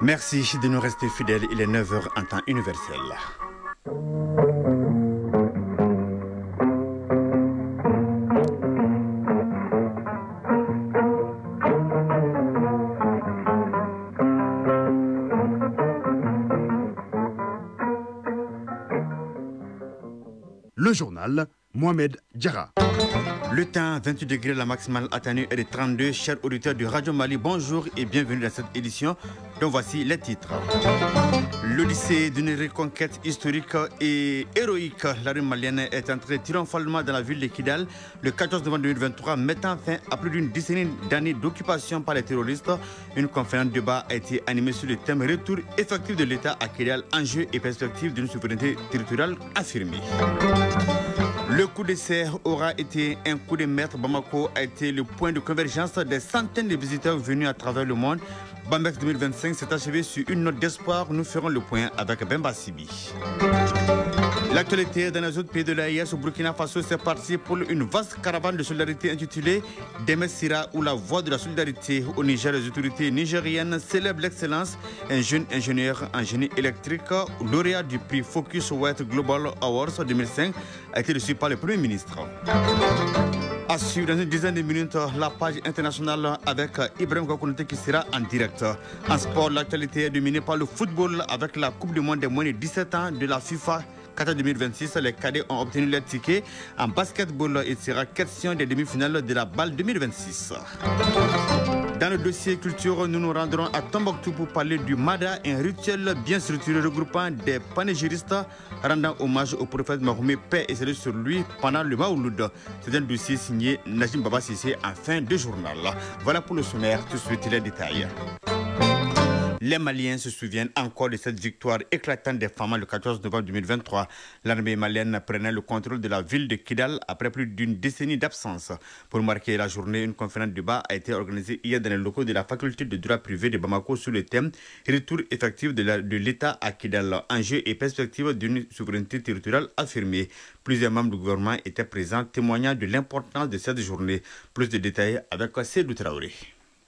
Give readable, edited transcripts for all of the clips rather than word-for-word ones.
Merci de nous rester fidèles. Il est 9 h en temps universel. Le journal, Mohamed Diarra. Le temps, 28 degrés, la maximale atteignue est de 32. Chers auditeurs du Radio Mali, bonjour et bienvenue dans cette édition dont voici les titres. L'Odyssée d'une reconquête historique et héroïque. L'armée malienne est entrée triomphalement dans la ville de Kidal le 14 novembre 2023, mettant fin à plus d'une décennie d'années d'occupation par les terroristes. Une conférence de débat a été animée sur le thème retour effectif de l'État à Kidal, enjeux et perspectives d'une souveraineté territoriale affirmée. Le coup d'essai aura été un coup de maître. Bamako a été le point de convergence des centaines de visiteurs venus à travers le monde. Bamako 2025 s'est achevé sur une note d'espoir. Nous ferons le point avec Bemba Sibi. L'actualité dans les autres pays de l'AES au Burkina Faso, c'est parti pour une vaste caravane de solidarité intitulée Deme Sira ou la voie de la solidarité. Au Niger, les autorités nigériennes célèbrent l'excellence. Un jeune ingénieur en génie électrique, lauréat du prix Focus White Global Awards 2005, a été reçu par le Premier ministre. À suivre dans une dizaine de minutes la page internationale avec Ibrahim Koukounté qui sera en direct. En sport, l'actualité est dominée par le football avec la Coupe du Monde des moins de 17 ans de la FIFA. Qatar 2026, les cadets ont obtenu leur ticket. En basketball, il sera question des demi-finales de la balle 2026. Dans le dossier culture, nous nous rendrons à Tombouctou pour parler du Mada, un rituel bien structuré regroupant des panégyristes rendant hommage au prophète Mahomet, paix et salut sur lui pendant le Maouloud. C'est un dossier signé Najim Baba Sissé en fin de journal. Voilà pour le sommaire, tout de suite les détails. Les Maliens se souviennent encore de cette victoire éclatante des femmes le 14 novembre 2023. L'armée malienne prenait le contrôle de la ville de Kidal après plus d'une décennie d'absence. Pour marquer la journée, une conférence de débat a été organisée hier dans les locaux de la faculté de droit privé de Bamako sur le thème « Retour effectif de l'État à Kidal, enjeux et perspectives d'une souveraineté territoriale affirmée ». Plusieurs membres du gouvernement étaient présents, témoignant de l'importance de cette journée. Plus de détails avec Seydou Traoré.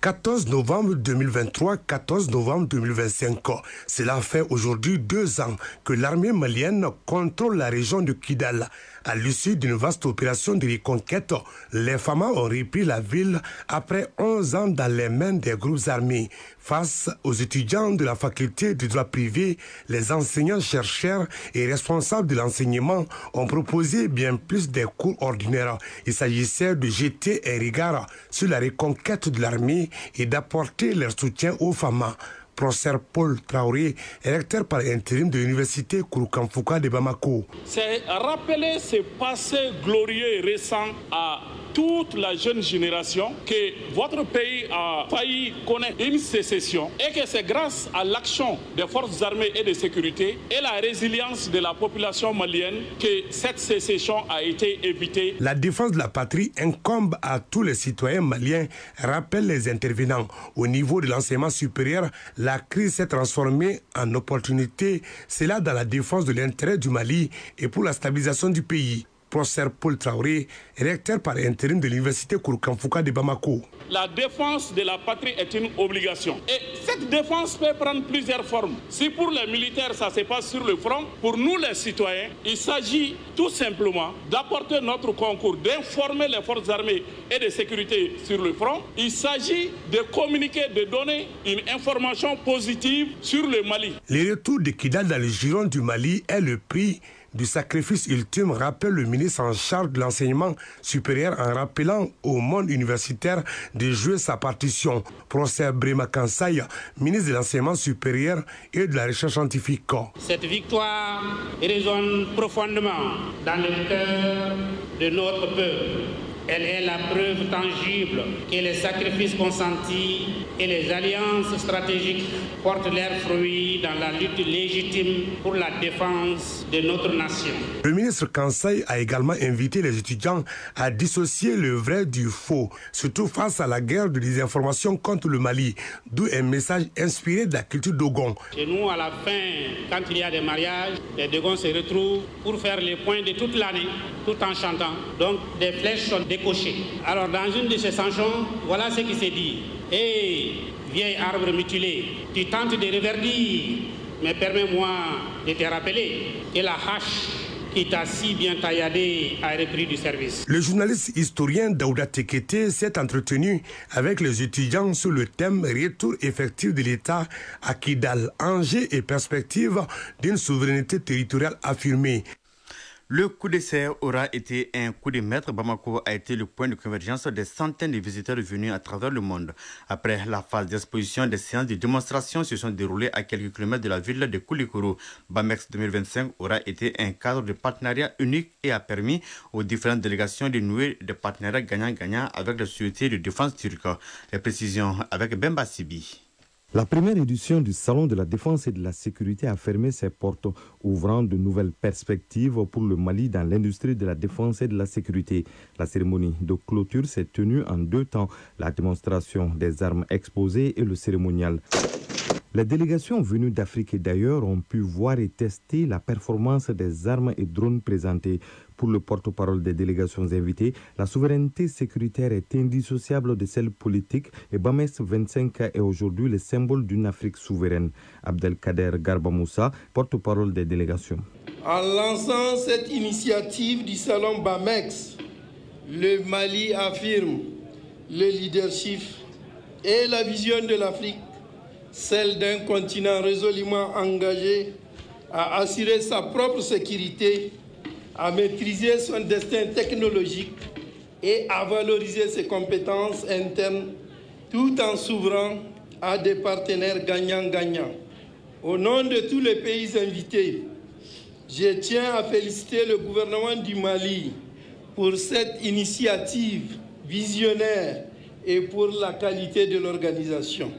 14 novembre 2023, 14 novembre 2025. Cela fait aujourd'hui 2 ans que l'armée malienne contrôle la région de Kidal. À l'issue d'une vaste opération de reconquête, les FAMA ont repris la ville après 11 ans dans les mains des groupes armés. Face aux étudiants de la faculté de droit privé, les enseignants, chercheurs et responsables de l'enseignement ont proposé bien plus des cours ordinaires. Il s'agissait de jeter un regard sur la reconquête de l'armée et d'apporter leur soutien aux FAMA. Professeur Paul Traoré, recteur par intérim de l'université Kouroukanfouka de Bamako. C'est rappeler ce passé glorieux et récent à toute la jeune génération que votre pays a failli connaître une sécession et que c'est grâce à l'action des forces armées et de sécurité et la résilience de la population malienne que cette sécession a été évitée. La défense de la patrie incombe à tous les citoyens maliens, rappellent les intervenants. Au niveau de l'enseignement supérieur, la crise s'est transformée en opportunité, c'est là dans la défense de l'intérêt du Mali et pour la stabilisation du pays. Professeur Paul Traoré, recteur par intérim de l'université Kouroukanfouka de Bamako. La défense de la patrie est une obligation. Et cette défense peut prendre plusieurs formes. Si pour les militaires, ça se passe sur le front, pour nous les citoyens, il s'agit tout simplement d'apporter notre concours, d'informer les forces armées et de sécurité sur le front. Il s'agit de communiquer, de donner une information positive sur le Mali. Le retour de Kidal dans le giron du Mali est le prix du sacrifice ultime, rappelle le ministre en charge de l'enseignement supérieur en rappelant au monde universitaire de jouer sa partition. Professeur Brema Kansaï, ministre de l'enseignement supérieur et de la recherche scientifique. Cette victoire résonne profondément dans le cœur de notre peuple. Elle est la preuve tangible que les sacrifices consentis et les alliances stratégiques portent leurs fruits dans la lutte légitime pour la défense de notre nation. Le ministre Kansaï a également invité les étudiants à dissocier le vrai du faux, surtout face à la guerre de désinformation contre le Mali, d'où un message inspiré de la culture Dogon. Chez nous, à la fin, quand il y a des mariages, les Dogons se retrouvent pour faire les points de toute l'année, tout en chantant. Donc, des flèches sont décochées. Alors, dans une de ces chansons, voilà ce qui s'est dit. Et vieil arbre mutilé. Tu tentes de reverdir, mais permets-moi de te rappeler que la hache qui t'a si bien tailladé a repris du service. Le journaliste historien Daouda Tekete s'est entretenu avec les étudiants sur le thème retour effectif de l'État à Kidal, enjeux et perspectives d'une souveraineté territoriale affirmée. Le coup d'essai aura été un coup de maître. Bamako a été le point de convergence des centaines de visiteurs venus à travers le monde. Après la phase d'exposition, des séances de démonstration se sont déroulées à quelques kilomètres de la ville de Koulikoro. Bamex 2025 aura été un cadre de partenariat unique et a permis aux différentes délégations de nouer des partenariats gagnant-gagnant avec la société de défense turque. Les précisions avec Bemba Sibi. La première édition du Salon de la Défense et de la Sécurité a fermé ses portes, ouvrant de nouvelles perspectives pour le Mali dans l'industrie de la défense et de la sécurité. La cérémonie de clôture s'est tenue en 2 temps, la démonstration des armes exposées et le cérémonial. Les délégations venues d'Afrique et d'ailleurs ont pu voir et tester la performance des armes et drones présentés. Pour le porte-parole des délégations invitées, la souveraineté sécuritaire est indissociable de celle politique et Bamex 25 est aujourd'hui le symbole d'une Afrique souveraine. Abdelkader Garba Moussa, porte-parole des délégations. En lançant cette initiative du Salon Bamex, le Mali affirme le leadership et la vision de l'Afrique, celle d'un continent résolument engagé à assurer sa propre sécurité, à maîtriser son destin technologique et à valoriser ses compétences internes tout en s'ouvrant à des partenaires gagnant-gagnant. Au nom de tous les pays invités, je tiens à féliciter le gouvernement du Mali pour cette initiative visionnaire et pour la qualité de l'organisation.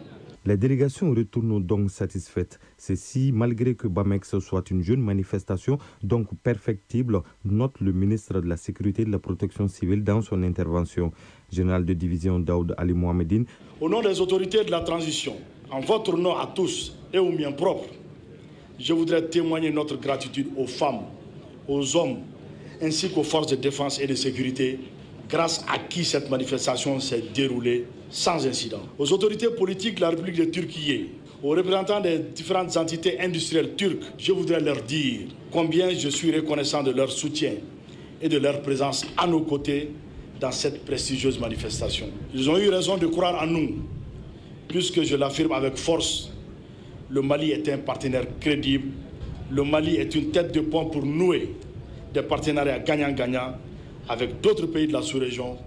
Les délégations retournent donc satisfaites. Ceci, malgré que Bamex soit une jeune manifestation, donc perfectible, note le ministre de la Sécurité et de la Protection civile dans son intervention. Général de division Daoud Ali Mohamedine. Au nom des autorités de la transition, en votre nom à tous et au mien propre, je voudrais témoigner notre gratitude aux femmes, aux hommes, ainsi qu'aux forces de défense et de sécurité, grâce à qui cette manifestation s'est déroulée sans incident. Aux autorités politiques de la République de Turquie, aux représentants des différentes entités industrielles turques, je voudrais leur dire combien je suis reconnaissant de leur soutien et de leur présence à nos côtés dans cette prestigieuse manifestation. Ils ont eu raison de croire en nous, puisque je l'affirme avec force, le Mali est un partenaire crédible, le Mali est une tête de pont pour nouer des partenariats gagnant-gagnant avec d'autres pays de la sous-région,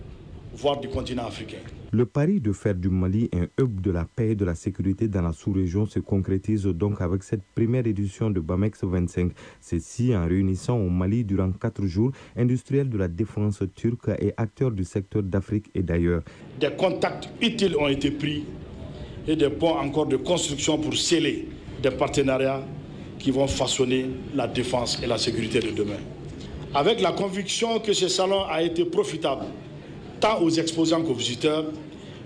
voire du continent africain. Le pari de faire du Mali un hub de la paix et de la sécurité dans la sous-région se concrétise donc avec cette première édition de Bamex 25. Ceci en réunissant au Mali durant 4 jours industriels de la défense turque et acteurs du secteur d'Afrique et d'ailleurs. Des contacts utiles ont été pris et des ponts encore de construction pour sceller des partenariats qui vont façonner la défense et la sécurité de demain. Avec la conviction que ce salon a été profitable, tant aux exposants qu'aux visiteurs,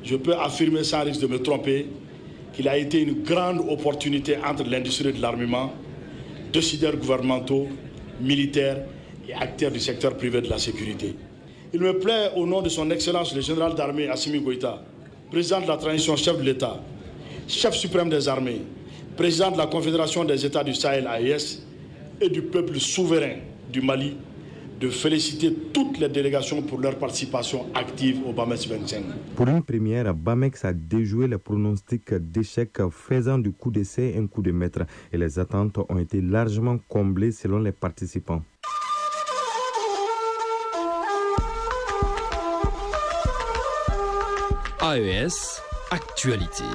je peux affirmer sans risque de me tromper qu'il a été une grande opportunité entre l'industrie de l'armement, décideurs gouvernementaux, militaires et acteurs du secteur privé de la sécurité. Il me plaît, au nom de son Excellence le général d'armée Assimi Goïta, président de la transition, chef de l'État, chef suprême des armées, président de la Confédération des États du Sahel AES et du peuple souverain du Mali, de féliciter toutes les délégations pour leur participation active au Bamex 25. Pour une première, Bamex a déjoué les pronostics d'échec, faisant du coup d'essai un coup de maître. Et les attentes ont été largement comblées selon les participants. AES, actualité.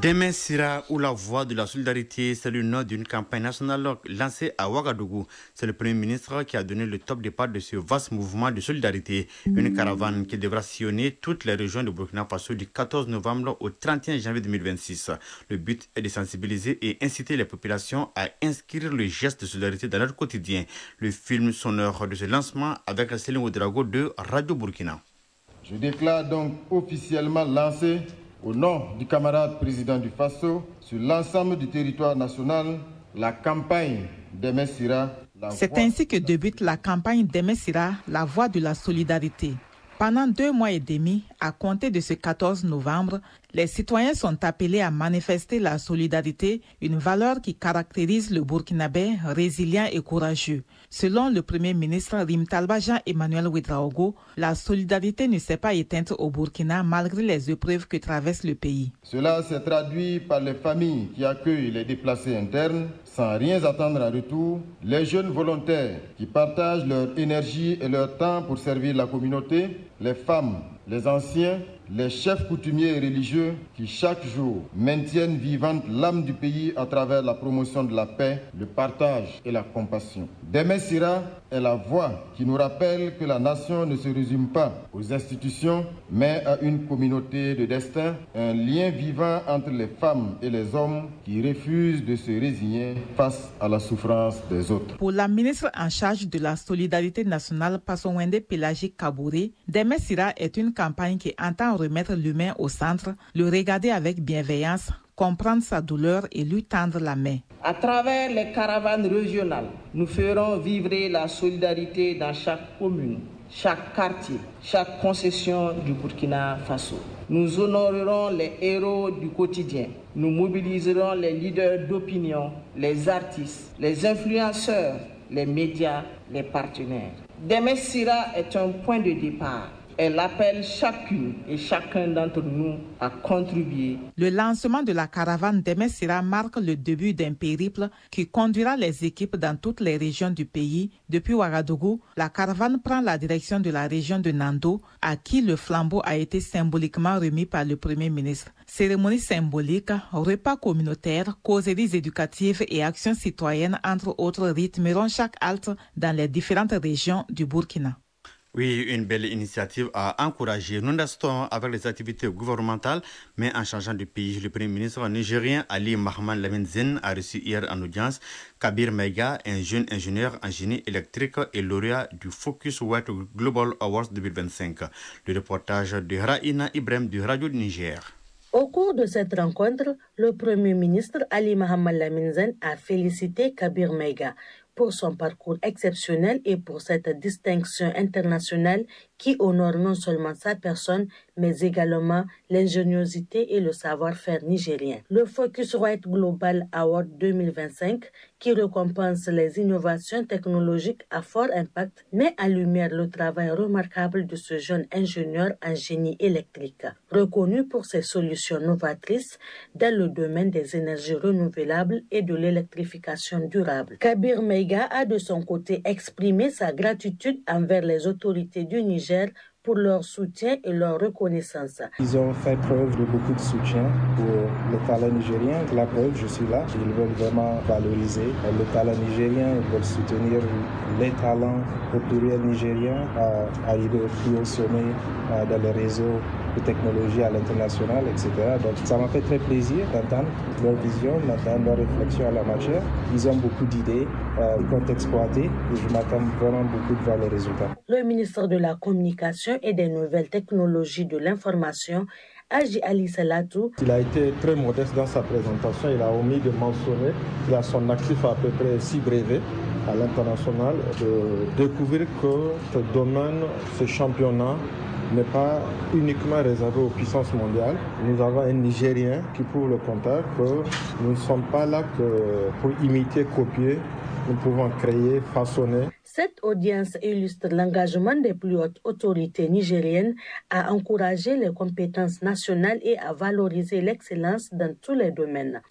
Demain sera où la voix de la solidarité, c'est le nom d'une campagne nationale lancée à Ouagadougou. C'est le Premier ministre qui a donné le top départ de ce vaste mouvement de solidarité. Une caravane qui devra sillonner toutes les régions de Burkina Faso du 14 novembre au 31 janvier 2026. Le but est de sensibiliser et inciter les populations à inscrire le geste de solidarité dans leur quotidien. Le film sonore de ce lancement avec Céline Ouedraogo de Radio Burkina. Je déclare donc officiellement lancé au nom du camarade président du Faso, sur l'ensemble du territoire national, la campagne d'Emessira. C'est ainsi que débute la campagne d'Emessira, la voix de la solidarité. Pendant 2 mois et demi, à compter de ce 14 novembre, les citoyens sont appelés à manifester la solidarité, une valeur qui caractérise le Burkinabé résilient et courageux. Selon le Premier ministre Rim Talba Jean-Emmanuel Ouedraogo, la solidarité ne s'est pas éteinte au Burkina malgré les épreuves que traverse le pays. Cela s'est traduit par les familles qui accueillent les déplacés internes sans rien attendre en retour, les jeunes volontaires qui partagent leur énergie et leur temps pour servir la communauté, les femmes, les anciens, les chefs coutumiers et religieux qui chaque jour maintiennent vivante l'âme du pays à travers la promotion de la paix, le partage et la compassion. Deme Sira est la voix qui nous rappelle que la nation ne se résume pas aux institutions, mais à une communauté de destin, un lien vivant entre les femmes et les hommes qui refusent de se résigner face à la souffrance des autres. Pour la ministre en charge de la solidarité nationale, Passonwende Pélagique Kabouré, Deme Sira est une campagne qui entend remettre l'humain au centre, le regarder avec bienveillance, comprendre sa douleur et lui tendre la main. À travers les caravanes régionales, nous ferons vivre la solidarité dans chaque commune, chaque quartier, chaque concession du Burkina Faso. Nous honorerons les héros du quotidien. Nous mobiliserons les leaders d'opinion, les artistes, les influenceurs, les médias, les partenaires. Deme Sira est un point de départ. Elle appelle chacune et chacun d'entre nous à contribuer. Le lancement de la caravane Deme Sira marque le début d'un périple qui conduira les équipes dans toutes les régions du pays. Depuis Ouagadougou, la caravane prend la direction de la région de Nando, à qui le flambeau a été symboliquement remis par le Premier ministre. Cérémonie symbolique, repas communautaires, causeries éducatives et actions citoyennes, entre autres, rythmeront chaque halte dans les différentes régions du Burkina. Oui, une belle initiative à encourager. Nous restons avec les activités gouvernementales, mais en changeant de pays. Le Premier ministre nigérien Ali Mohamed Lamine Zen a reçu hier en audience Kabir Meiga, un jeune ingénieur en génie électrique et lauréat du Focus White Global Awards 2025. Le reportage de Raina Ibrahim du Radio du Niger. Au cours de cette rencontre, le Premier ministre Ali Mohamed Lamine Zen a félicité Kabir Meiga pour son parcours exceptionnel et pour cette distinction internationale qui honore non seulement sa personne, mais également l'ingéniosité et le savoir-faire nigérien. Le Focus White Global Award 2025, qui récompense les innovations technologiques à fort impact, met en lumière le travail remarquable de ce jeune ingénieur en génie électrique, reconnu pour ses solutions novatrices dans le domaine des énergies renouvelables et de l'électrification durable. Kabir Meiga a de son côté exprimé sa gratitude envers les autorités du Niger pour leur soutien et leur reconnaissance. Ils ont fait preuve de beaucoup de soutien pour le talent nigérien. La preuve, je suis là. Ils veulent vraiment valoriser le talent nigérien. Ils veulent soutenir les talents au pluriel nigériens à arriver au plus haut sommet dans les réseaux de technologie à l'international, etc. Donc ça m'a fait très plaisir d'entendre leur vision, d'entendre leur réflexion à la matière. Ils ont beaucoup d'idées qu'ils comptent exploiter et je m'attends vraiment beaucoup de voir les résultats. Le ministre de la Communication et des Nouvelles Technologies de l'Information, Haji Ali Salatou. Il a été très modeste dans sa présentation. Il a omis de mentionner qu'il a son actif à peu près 6 brevets à l'international. De découvrir que ce domaine, ce championnat, n'est pas uniquement réservé aux puissances mondiales. Nous avons un Nigérien qui prouve le contraire, que nous ne sommes pas là que pour imiter, copier. Nous pouvons créer, façonner. Cette audience illustre l'engagement des plus hautes autorités nigériennes à encourager les compétences nationales et à valoriser l'excellence dans tous les domaines.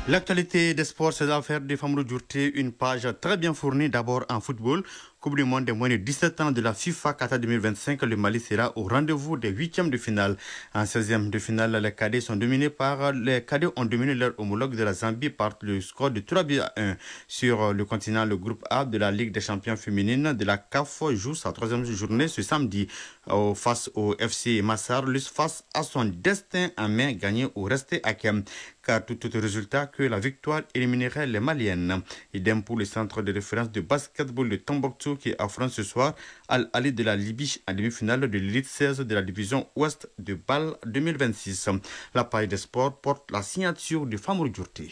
L'actualité des sports, c'est l'affaire de Famrou Djourté, une page très bien fournie d'abord en football. Coupe du monde des moins de 17 ans de la FIFA Qatar 2025, le Mali sera au rendez-vous des 8e de finale. En 16e de finale, les cadets ont dominé leur homologue de la Zambie par le score de 3-1. Sur le continent, le groupe A de la Ligue des champions féminines de la CAF joue sa 3e journée ce samedi face au FC Massar, face à son destin en main, gagné ou resté à Kem. Car tout résultat que la victoire éliminerait les Maliennes. Idem pour le centre de référence de basketball de Tombouctou qui affronte ce soir Al-Ali de la Libye en demi-finale de l'élite 16 de la division ouest de BAL 2026. La page des sports porte la signature de Famrou Djourté.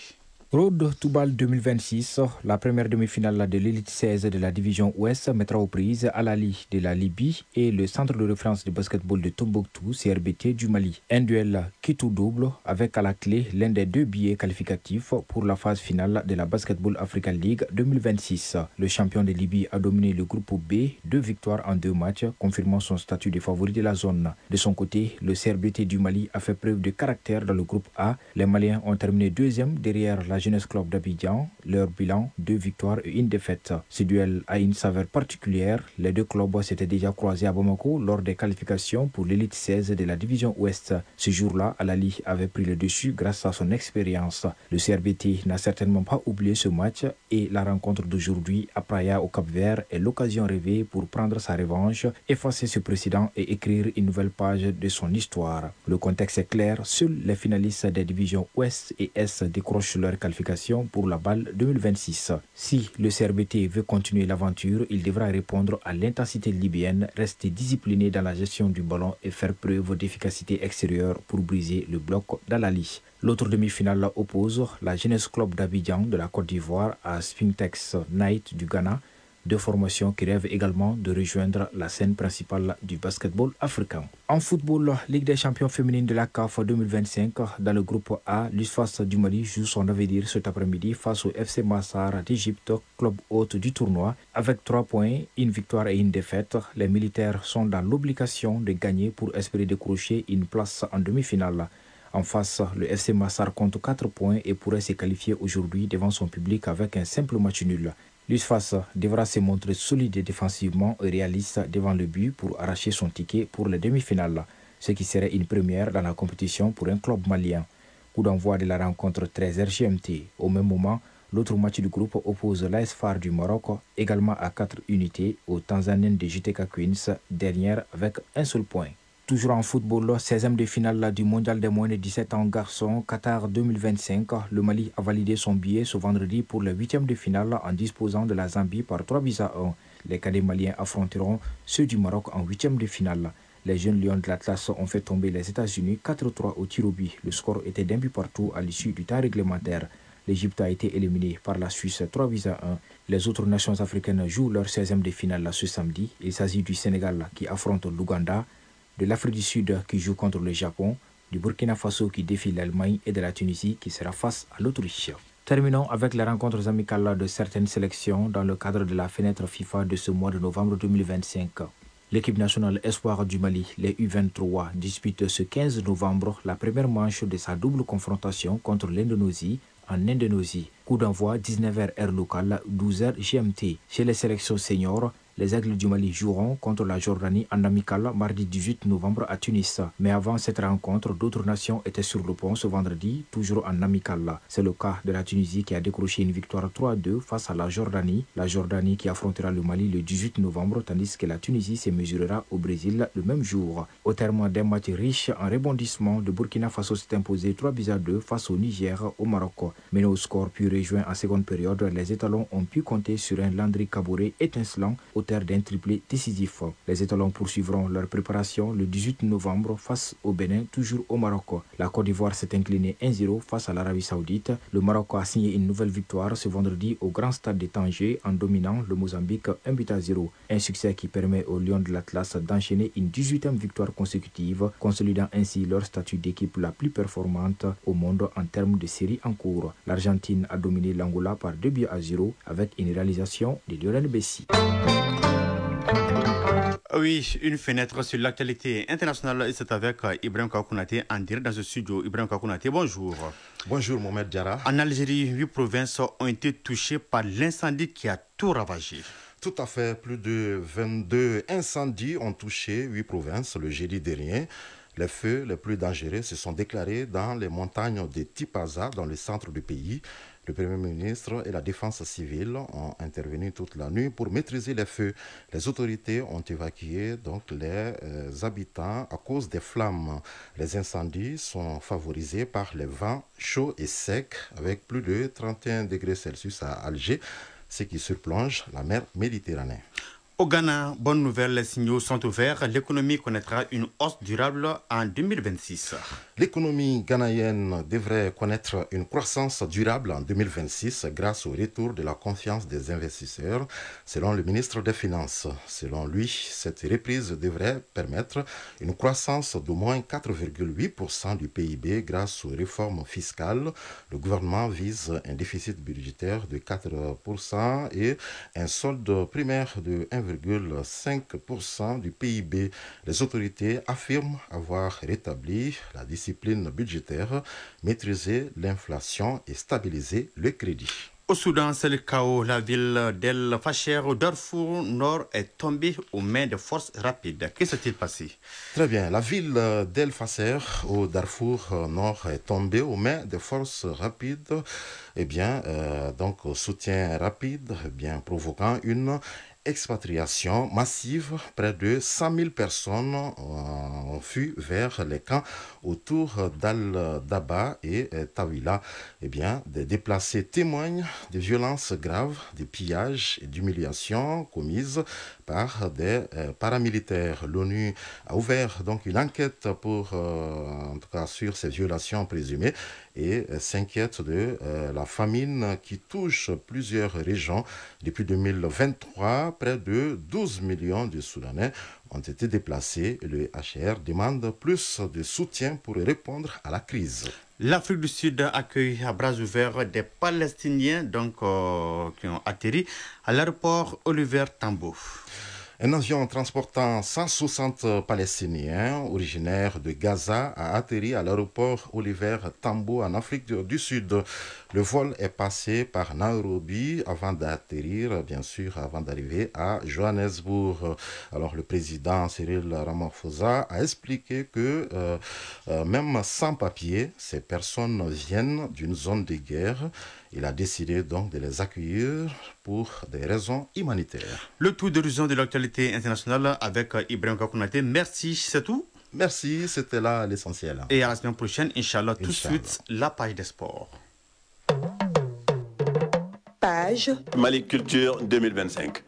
Road to Bâle 2026, la première demi-finale de l'élite 16 de la division Ouest mettra aux prises Al Ahly de la Libye et le centre de référence de basketball de Tombouctou, CRBT du Mali. Un duel qui tout double avec à la clé l'un des 2 billets qualificatifs pour la phase finale de la Basketball Africa League 2026. Le champion de Libye a dominé le groupe B, 2 victoires en 2 matchs, confirmant son statut de favori de la zone. De son côté, le CRBT du Mali a fait preuve de caractère dans le groupe A. Les Maliens ont terminé 2e derrière la Jeunesse Club d'Abidjan, leur bilan 2 victoires et 1 défaite. Ce duel a une saveur particulière. Les 2 clubs s'étaient déjà croisés à Bamako lors des qualifications pour l'élite 16 de la division Ouest. Ce jour-là, Al Ahly avait pris le dessus grâce à son expérience. Le CRBT n'a certainement pas oublié ce match et la rencontre d'aujourd'hui à Praia au Cap-Vert est l'occasion rêvée pour prendre sa revanche, effacer ce précédent et écrire une nouvelle page de son histoire. Le contexte est clair, seuls les finalistes des divisions Ouest et Est décrochent leur qualification pour la BAL 2026. Si le CRBT veut continuer l'aventure, il devra répondre à l'intensité libyenne, rester discipliné dans la gestion du ballon et faire preuve d'efficacité extérieure pour briser le bloc d'Al Ahly. L'autre demi-finale oppose la Jeunesse Club d'Abidjan de la Côte d'Ivoire à Sphinx Knight du Ghana, 2 formations qui rêvent également de rejoindre la scène principale du basketball africain. En football, Ligue des champions féminines de la CAF 2025, dans le groupe A, l'USFAS du Mali joue son avenir cet après-midi face au FC Massar d'Égypte, club hôte du tournoi. Avec 3 points, 1 victoire et 1 défaite, les militaires sont dans l'obligation de gagner pour espérer décrocher une place en demi-finale. En face, le FC Massar compte 4 points et pourrait se qualifier aujourd'hui devant son public avec un simple match nul. L'USFAS devra se montrer solide défensivement et réaliste devant le but pour arracher son ticket pour les demi-finales, ce qui serait une première dans la compétition pour un club malien. Coup d'envoi de la rencontre 13h GMT. Au même moment, l'autre match du groupe oppose l'AS FAR du Maroc, également à 4 unités, aux Tanzaniennes de JTK Queens, dernière avec un seul point. Toujours en football, 16e de finale du mondial des moins de 17 ans garçons Qatar 2025. Le Mali a validé son billet ce vendredi pour le 8e de finale en disposant de la Zambie par 3-1. Les cadets maliens affronteront ceux du Maroc en 8e de finale. Les jeunes lions de l'Atlas ont fait tomber les États-Unis 4-3 au tir au but. Le score était d'1 but partout à l'issue du temps réglementaire. L'Égypte a été éliminée par la Suisse 3-1. Les autres nations africaines jouent leur 16e de finale ce samedi. Il s'agit du Sénégal qui affronte l'Ouganda, de l'Afrique du Sud qui joue contre le Japon, du Burkina Faso qui défie l'Allemagne et de la Tunisie qui sera face à l'Autriche. Terminons avec les rencontres amicales de certaines sélections dans le cadre de la fenêtre FIFA de ce mois de novembre 2025. L'équipe nationale espoir du Mali, les U23, dispute ce 15 novembre la première manche de sa double confrontation contre l'Indonésie en Indonésie. Coup d'envoi 19h heure locale, 12h GMT. Chez les sélections seniors, les Aigles du Mali joueront contre la Jordanie en amical mardi 18 novembre à Tunis. Mais avant cette rencontre, d'autres nations étaient sur le pont ce vendredi, toujours en amical. C'est le cas de la Tunisie qui a décroché une victoire 3-2 face à la Jordanie qui affrontera le Mali le 18 novembre, tandis que la Tunisie se mesurera au Brésil le même jour. Au terme d'un match riche en rebondissements, le Burkina Faso s'est imposé 3-2 face au Niger au Maroc. Mais au score puis rejoint en seconde période, les étalons ont pu compter sur un Landry Kaboré étincelant auteur d'un triplé décisif. Les étalons poursuivront leur préparation le 18 novembre face au Bénin, toujours au Maroc. La Côte d'Ivoire s'est inclinée 1-0 face à l'Arabie Saoudite. Le Maroc a signé une nouvelle victoire ce vendredi au Grand Stade de Tanger en dominant le Mozambique 1-0. Un succès qui permet aux Lions de l'Atlas d'enchaîner une 18e victoire consécutive, consolidant ainsi leur statut d'équipe la plus performante au monde en termes de série en cours. L'Argentine a dominé l'Angola par 2-0 avec une réalisation de Lionel Messi. Oui, une fenêtre sur l'actualité internationale, c'est avec Ibrahim Kakounaté en direct dans ce studio. Ibrahim Kakounaté, bonjour. Bonjour Mohamed Diarra. En Algérie, 8 provinces ont été touchées par l'incendie qui a tout ravagé. Tout à fait, plus de 22 incendies ont touché 8 provinces le jeudi dernier. Les feux les plus dangereux se sont déclarés dans les montagnes de Tipaza, dans le centre du pays. Le Premier ministre et la défense civile ont intervenu toute la nuit pour maîtriser les feux. Les autorités ont évacué donc les habitants à cause des flammes. Les incendies sont favorisés par les vents chauds et secs avec plus de 31 degrés Celsius à Alger, ce qui surplonge la mer Méditerranée. Au Ghana, bonne nouvelle, les signaux sont ouverts. L'économie connaîtra une hausse durable en 2026. L'économie ghanéenne devrait connaître une croissance durable en 2026 grâce au retour de la confiance des investisseurs, selon le ministre des Finances. Selon lui, cette reprise devrait permettre une croissance d'au moins 4,8% du PIB grâce aux réformes fiscales. Le gouvernement vise un déficit budgétaire de 4% et un solde primaire de 1,5% du PIB. Les autorités affirment avoir rétabli la discipline budgétaire, maîtrisé l'inflation et stabilisé le crédit. Au Soudan, c'est le chaos. La ville d'El Fasher au Darfour Nord est tombée aux mains de forces rapides. Que s'est-il passé? Très bien. La ville d'El Fasher au Darfour Nord est tombée aux mains de forces rapides. Donc soutien rapide, provoquant une expatriation massive. Près de 100 000 personnes ont fui vers les camps autour d'Al-Daba et Tawila. Des déplacés témoignent de violences graves, de pillages et d'humiliations commises par des paramilitaires. L'ONU a ouvert donc une enquête sur ces violations présumées et s'inquiète de la famine qui touche plusieurs régions. Depuis 2023, près de 12 millions de Soudanais ont été déplacés. Le HCR demande plus de soutien pour répondre à la crise. L'Afrique du Sud accueille à bras ouverts des Palestiniens qui ont atterri à l'aéroport Oliver Tambo. Un avion transportant 160 Palestiniens originaires de Gaza a atterri à l'aéroport Oliver Tambo en Afrique du Sud. Le vol est passé par Nairobi avant d'arriver à Johannesburg. Alors le président Cyril Ramaphosa a expliqué que même sans papier, ces personnes viennent d'une zone de guerre. Il a décidé donc de les accueillir pour des raisons humanitaires. Le tour d'horizon de l'actualité internationale avec Ibrahim Kakounate. Merci, c'est tout. Merci, c'était là l'essentiel. Et à la semaine prochaine, Inch'Allah, tout de suite, la page des sports. Page Mali Culture 2025.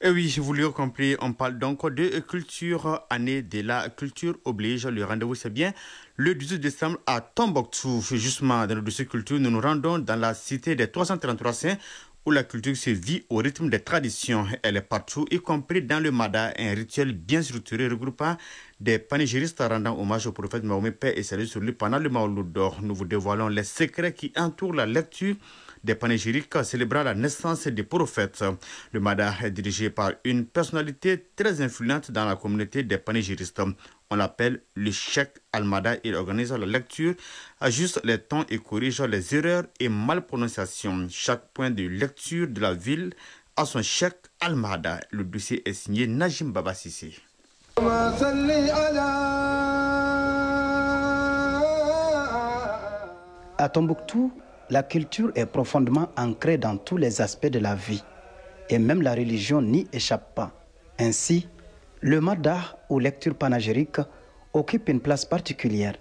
Et oui, vous l'avez compris, on parle donc de culture, année de la culture oblige. Le rendez-vous, c'est bien le 18 décembre à Tombouctou. Justement, dans le dossier culture, nous nous rendons dans la cité des 333 saints où la culture se vit au rythme des traditions. Elle est partout, y compris dans le Mada, un rituel bien structuré regroupant des panégyristes rendant hommage au prophète Mahomet, paix et salut sur lui pendant le Maouloud d'or. Nous vous dévoilons les secrets qui entourent la lecture des panégyriques célébrant la naissance des prophètes. Le Mada est dirigé par une personnalité très influente dans la communauté des panégyristes. On l'appelle le Cheikh Al-Mada. Il organise la lecture, ajuste les tons et corrige les erreurs et malprononciations. Chaque point de lecture de la ville a son Cheikh Al-Mada. Le dossier est signé Najim Baba Sissi. À Tombouctou, la culture est profondément ancrée dans tous les aspects de la vie et même la religion n'y échappe pas. Ainsi, le Mada ou lecture panégyrique occupe une place particulière.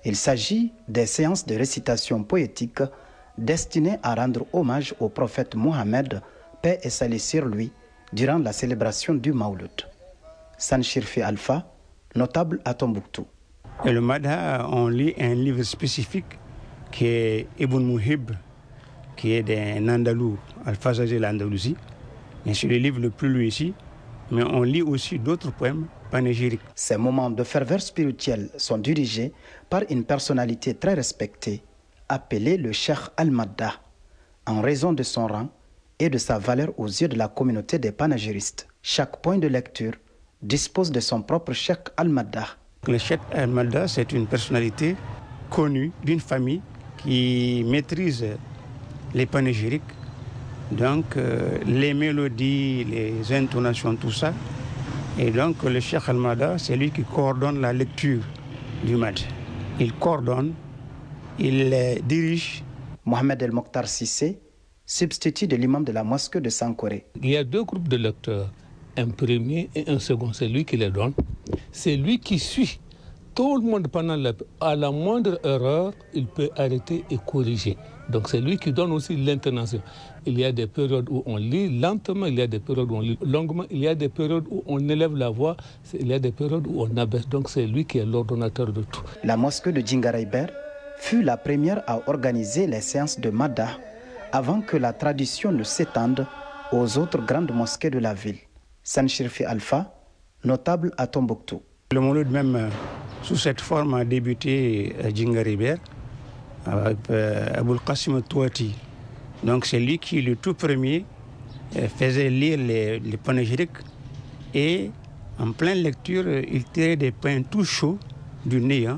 Il s'agit des séances de récitation poétique destinées à rendre hommage au prophète Mohammed, paix et salut sur lui, durant la célébration du Maouloud. Sanchirfi Alpha, notable à Tombouctou. Et le Mada, on lit un livre spécifique qui est Ibn Mouhib, qui est d'un Andalou, Al-Fazaj de l'Andalousie. C'est le livre le plus lu ici, mais on lit aussi d'autres poèmes panégyriques. Ces moments de ferveur spirituelle sont dirigés par une personnalité très respectée, appelée le Cheikh Al-Mada, en raison de son rang et de sa valeur aux yeux de la communauté des panégyristes. Chaque point de lecture dispose de son propre Cheikh Al-Mada. Le Cheikh Al-Mada, c'est une personnalité connue d'une famille qui maîtrise les panégyriques, donc les mélodies, les intonations, tout ça. Et donc le Cheikh Al-Mada, c'est lui qui coordonne la lecture du Mad. Il coordonne, il dirige. Mohamed El Mokhtar Sissé, substitut de l'imam de la mosquée de Sankoré. Il y a deux groupes de lecteurs, un premier et un second. C'est lui qui les donne. C'est lui qui suit tout le monde à la moindre erreur, il peut arrêter et corriger. Donc c'est lui qui donne aussi l'intonation. Il y a des périodes où on lit lentement, il y a des périodes où on lit longuement, il y a des périodes où on élève la voix, il y a des périodes où on abaisse. Donc c'est lui qui est l'ordonnateur de tout. La mosquée de Djingareyber fut la première à organiser les séances de Maddah avant que la tradition ne s'étende aux autres grandes mosquées de la ville. Sanchirfi Alpha, notable à Tombouctou. Le Mouloud même sous cette forme a débuté à Djingareyber avec Aboul Qasim Touati. Donc c'est lui qui, le tout premier, faisait lire les panégyriques et en pleine lecture, il tirait des pains tout chauds du nez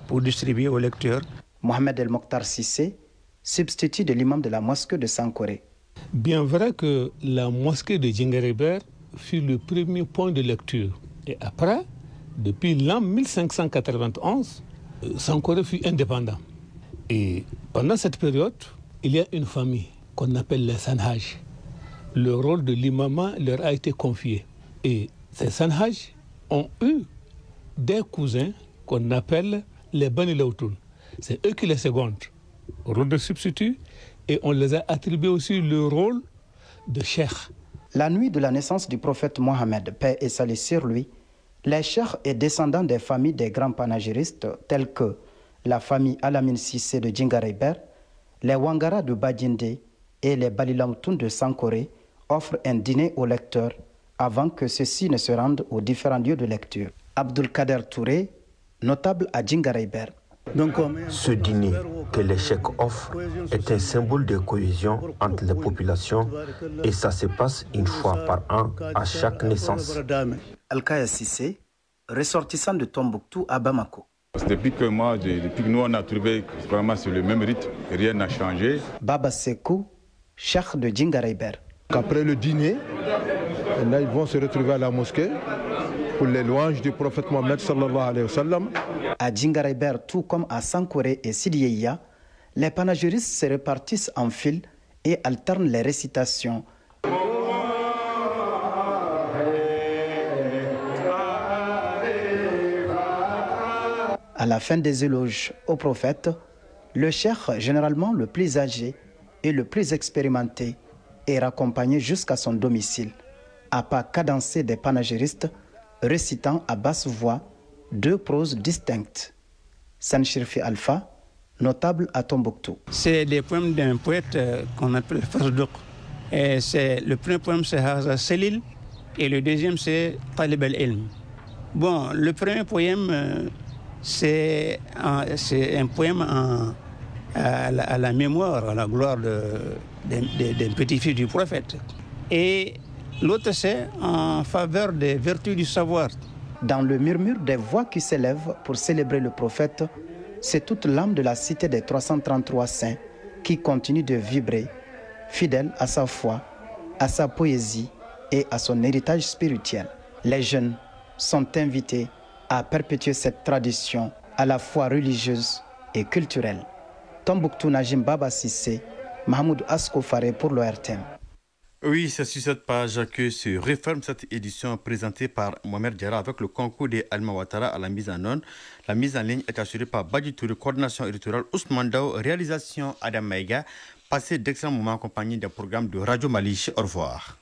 pour distribuer aux lecteurs. Mohamed El Mokhtar Sissé, substitut de l'imam de la mosquée de Sankoré. Bien vrai que la mosquée de Djingareyber fut le premier point de lecture. Et après, depuis l'an 1591, Sankoré fut indépendant. Et pendant cette période, il y a une famille qu'on appelle les Sanhaj. Le rôle de l'imam leur a été confié. Et ces Sanhaj ont eu des cousins qu'on appelle les Bani Lawtoun. C'est eux qui les secondent au rôle de substitut et on les a attribué aussi le rôle de cheikh. La nuit de la naissance du prophète Mohammed, paix et salut sur lui, les cheikhs et descendants des familles des grands panagéristes tels que la famille Alamine Sissé de Djingareyber, les Wangara de Badjinde et les Balilamtoun de Sankoré offrent un dîner aux lecteurs avant que ceux-ci ne se rendent aux différents lieux de lecture. Abdul Kader Touré, notable à Djingareyber. Ce dîner que les cheikhs offrent est un symbole de cohésion entre les populations et ça se passe une fois par an à chaque naissance. Alkaya Sissé, ressortissant de Tombouctou à Bamako. Depuis que nous on a trouvé vraiment c'est le même rythme, rien n'a changé. Baba Sekou, cheikh de Djingareyber. Après le dîner, là ils vont se retrouver à la mosquée pour les louanges du prophète Mohammed sallallahu alayhi wa sallam. À Djingareyber, tout comme à Sankoré et Sidieya, les panagéristes se répartissent en file et alternent les récitations. À la fin des éloges au prophète, le cheikh, généralement le plus âgé et le plus expérimenté, est raccompagné jusqu'à son domicile, à pas cadencé des panagéristes, récitant à basse voix deux proses distinctes. Sanchirfi Alpha, notable à Tombouctou. C'est des poèmes d'un poète qu'on appelle Fardouk. Le premier poème c'est Haza Selil et le deuxième c'est Talib al-Ilm. Bon, le premier poème c'est un poème à la mémoire, à la gloire d'un petit-fils du prophète. Et l'autre, c'est en faveur des vertus du savoir. Dans le murmure des voix qui s'élèvent pour célébrer le prophète, c'est toute l'âme de la cité des 333 saints qui continue de vibrer, fidèle à sa foi, à sa poésie et à son héritage spirituel. Les jeunes sont invités à perpétuer cette tradition à la fois religieuse et culturelle. Tombouctou Najim Baba Sissé, Mahmoud Asko Faré pour l'ORTM. Oui, c'est sur cette page que se referme cette édition présentée par Mohamed Diarra avec le concours d'Alma Ouattara à la mise en onde. La mise en ligne est assurée par Badji Touré, coordination éditoriale Ousmane Dao, réalisation Adam Maïga. Passez d'excellents moments en compagnie des programmes de Radio Mali. Au revoir.